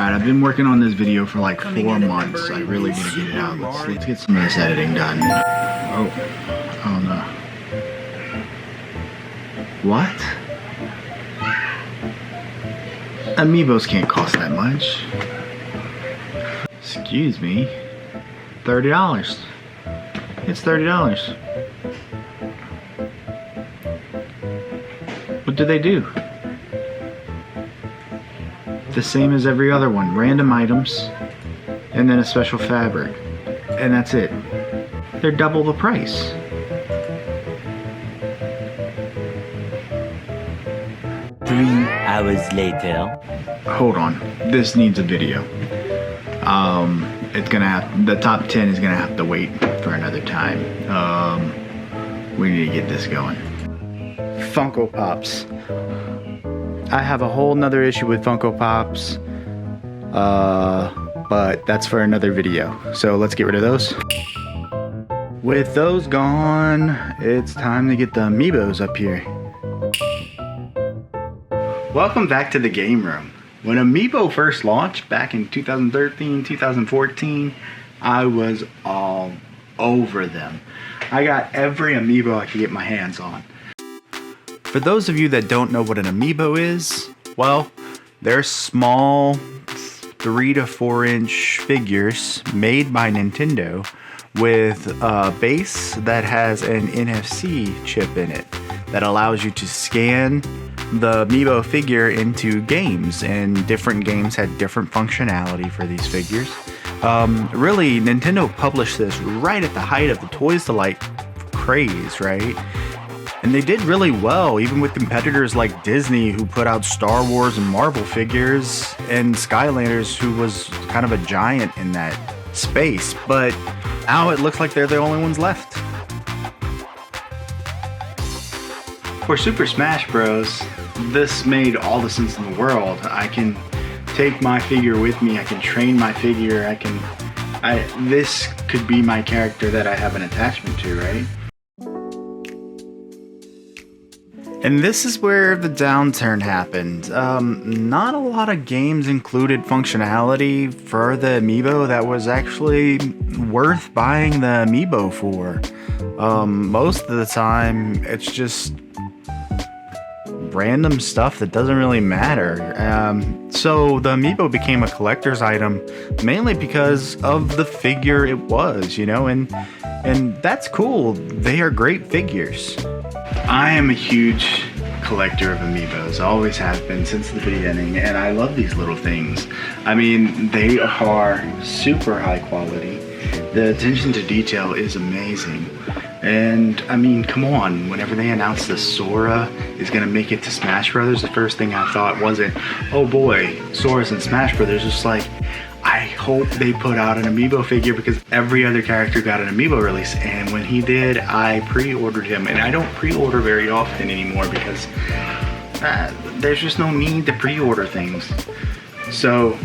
Alright, I've been working on this video for like 4 months. I really need to get it out. Let's get some of this editing done. Oh no. What? Amiibos can't cost that much. Excuse me. $30. It's $30. What do they do? The same as every other one. Random items and then a special fabric. And that's it. They're double the price. Three hours later. Hold on. This needs a video. It's gonna have, the top 10 is gonna have to wait for another time. We need to get this going. Funko Pops. I have a whole nother issue with Funko Pops, but that's for another video. So let's get rid of those. With those gone, it's time to get the Amiibos up here. Welcome back to the game room. When Amiibo first launched back in 2013, 2014, I was all over them. I got every Amiibo I could get my hands on. For those of you that don't know what an Amiibo is, well, they're small 3 to 4 inch figures made by Nintendo with a base that has an NFC chip in it that allows you to scan the Amiibo figure into games, and different games had different functionality for these figures. Really, Nintendo published this right at the height of the Toys to Life craze, right? And they did really well, even with competitors like Disney, who put out Star Wars and Marvel figures, and Skylanders, who was kind of a giant in that space. But now it looks like they're the only ones left. For Super Smash Bros., this made all the sense in the world. I can take my figure with me, I can train my figure, this could be my character that I have an attachment to, right? And this is where the downturn happened. Not a lot of games included functionality for the Amiibo that was actually worth buying the Amiibo for. Most of the time, it's just random stuff that doesn't really matter. So the Amiibo became a collector's item mainly because of the figure it was, you know, and that's cool. They are great figures. I am a huge collector of Amiibos, always have been since the beginning, and I love these little things. I mean, they are super high quality. The attention to detail is amazing. And I mean, come on, whenever they announced the Sora is gonna make it to Smash Brothers, the first thing I thought wasn't, oh boy, Sora's in Smash Brothers. Just like, I hope they put out an Amiibo figure, because every other character got an Amiibo release, and when he did, I pre-ordered him. And I don't pre-order very often anymore because there's just no need to pre-order things. So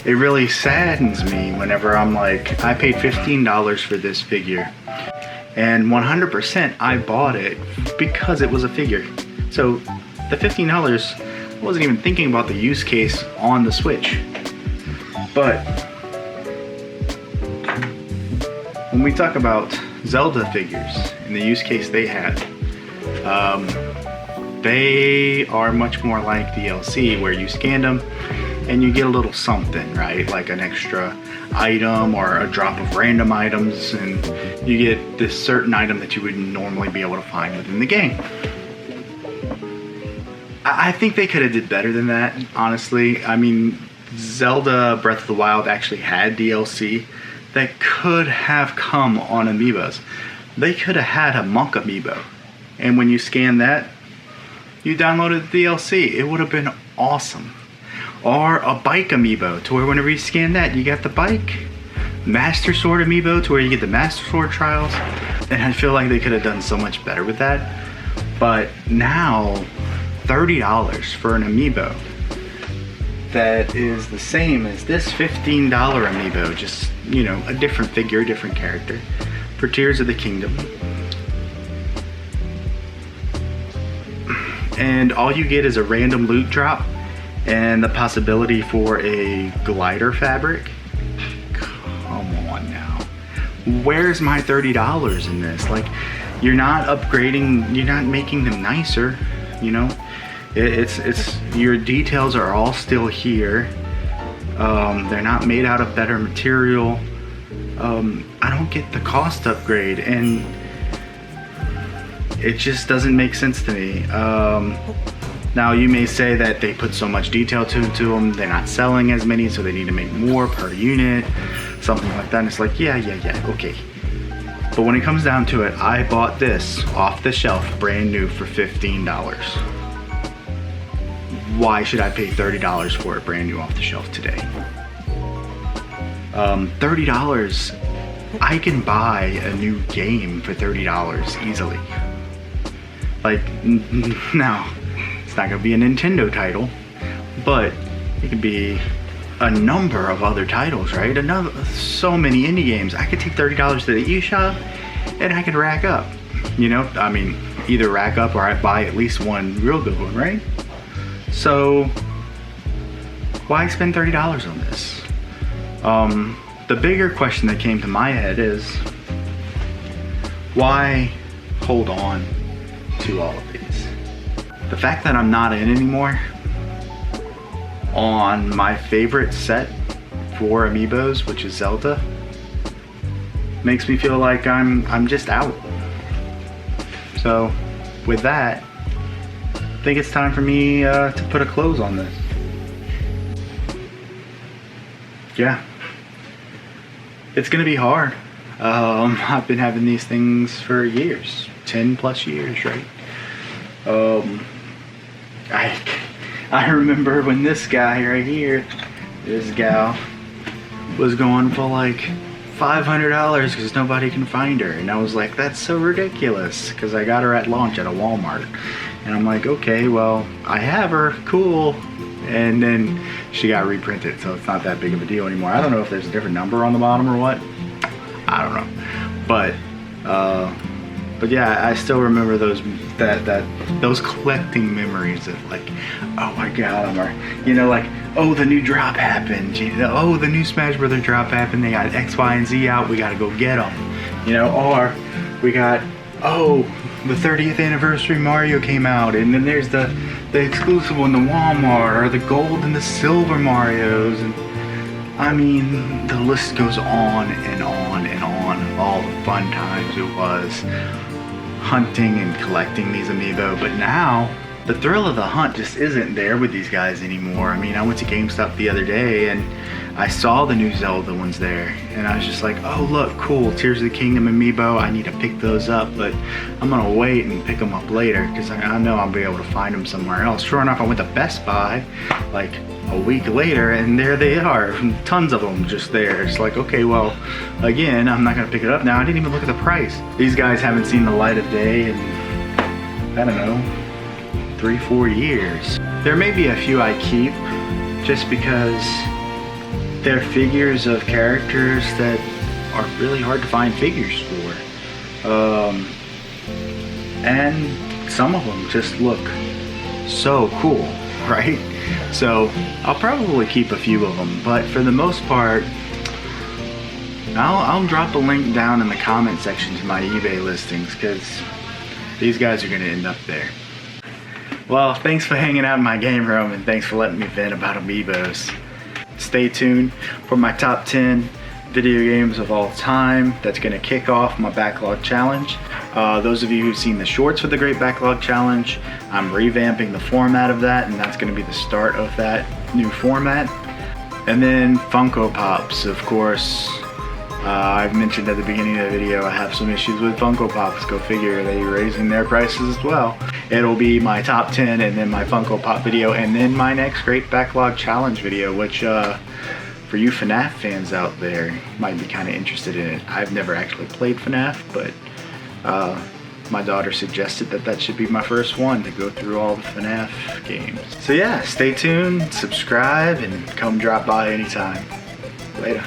it really saddens me whenever I'm like, I paid $15 for this figure, and 100% I bought it because it was a figure. So the $15, I wasn't even thinking about the use case on the Switch. But when we talk about Zelda figures and the use case they had, they are much more like DLC, where you scan them and you get a little something, right? Like an extra item or a drop of random items, and you get this certain item that you wouldn't normally be able to find within the game. I think they could have did better than that, honestly. I mean, Zelda Breath of the Wild actually had DLC that could have come on Amiibos. They could have had a Monk Amiibo, and when you scan that, you downloaded the DLC. It would have been awesome. Or a Bike Amiibo, to where whenever you scan that, you got the bike. Master Sword Amiibo, to where you get the Master Sword trials. And I feel like they could have done so much better with that. But now, $30 for an Amiibo that is the same as this $15 Amiibo, just, you know, a different figure, a different character, for Tears of the Kingdom. And all you get is a random loot drop, and the possibility for a glider fabric. Come on now. Where's my $30 in this? Like, you're not upgrading, you're not making them nicer, you know? It's your details are all still here. They're not made out of better material. I don't get the cost upgrade, and it just doesn't make sense to me. Now you may say that they put so much detail into them, they're not selling as many, so they need to make more per unit, something like that. And it's like, yeah, okay. But when it comes down to it, I bought this off the shelf, brand new, for $15. Why should I pay $30 for it brand new off the shelf today? $30, I can buy a new game for $30 easily. Like, now, it's not gonna be a Nintendo title, but it could be a number of other titles, right? So many indie games. I could take $30 to the eShop and I could rack up. You know, I mean, either rack up or I buy at least one real good one, right? So, why spend $30 on this? The bigger question that came to my head is, why hold on to all of these? The fact that I'm not in anymore on my favorite set for Amiibos, which is Zelda, makes me feel like I'm just out. So, with that, I think it's time for me to put a close on this. Yeah. It's gonna be hard. I've been having these things for years, 10 plus years, right? I remember when this guy right here, this gal, was going for like $500 because nobody can find her, and I was like, that's so ridiculous, because I got her at launch at a Walmart, and I'm like, okay, well, I have her, cool. And then she got reprinted, so it's not that big of a deal anymore. I don't know if there's a different number on the bottom or what. I don't know, but yeah, I still remember those collecting memories of like, oh my god, or you know, like, oh, the new drop happened, you know, oh, the new Smash Brothers drop happened, they got X, Y, and Z out, we gotta go get them, you know, or we got, oh, the 30th anniversary Mario came out, and then there's the exclusive one, the Walmart, or the gold and the silver Marios, and I mean, the list goes on and on and on, all the fun times it was hunting and collecting these Amiibo. But now, the thrill of the hunt just isn't there with these guys anymore. I mean, I went to GameStop the other day and I saw the new Zelda ones there, and I was just like, oh look, cool, Tears of the Kingdom Amiibo, I need to pick those up, but I'm gonna wait and pick them up later, because I know I'll be able to find them somewhere else. Sure enough, I went to Best Buy like a week later, and there they are, tons of them just there. It's like, okay, well, again, I'm not gonna pick it up now. I didn't even look at the price. These guys haven't seen the light of day in, I don't know, 3-4 years. There may be a few I keep just because they're figures of characters that are really hard to find figures for. And some of them just look so cool, right? So I'll probably keep a few of them, but for the most part, I'll drop a link down in the comment section to my eBay listings, because these guys are gonna end up there. Well, thanks for hanging out in my game room, and thanks for letting me vent about Amiibos. Stay tuned for my top 10 video games of all time. That's gonna kick off my backlog challenge. Those of you who've seen the shorts for the Great Backlog Challenge, I'm revamping the format of that, and that's gonna be the start of that new format. And then Funko Pops, of course. I've mentioned at the beginning of the video, I have some issues with Funko Pops. Go figure, they're raising their prices as well. It'll be my top 10, and then my Funko Pop video, and then my next Great Backlog Challenge video, which for you FNAF fans out there, might be kind of interested in it. I've never actually played FNAF, but my daughter suggested that should be my first one, to go through all the FNAF games. So yeah, stay tuned, subscribe, and come drop by anytime. Later.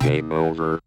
Game over.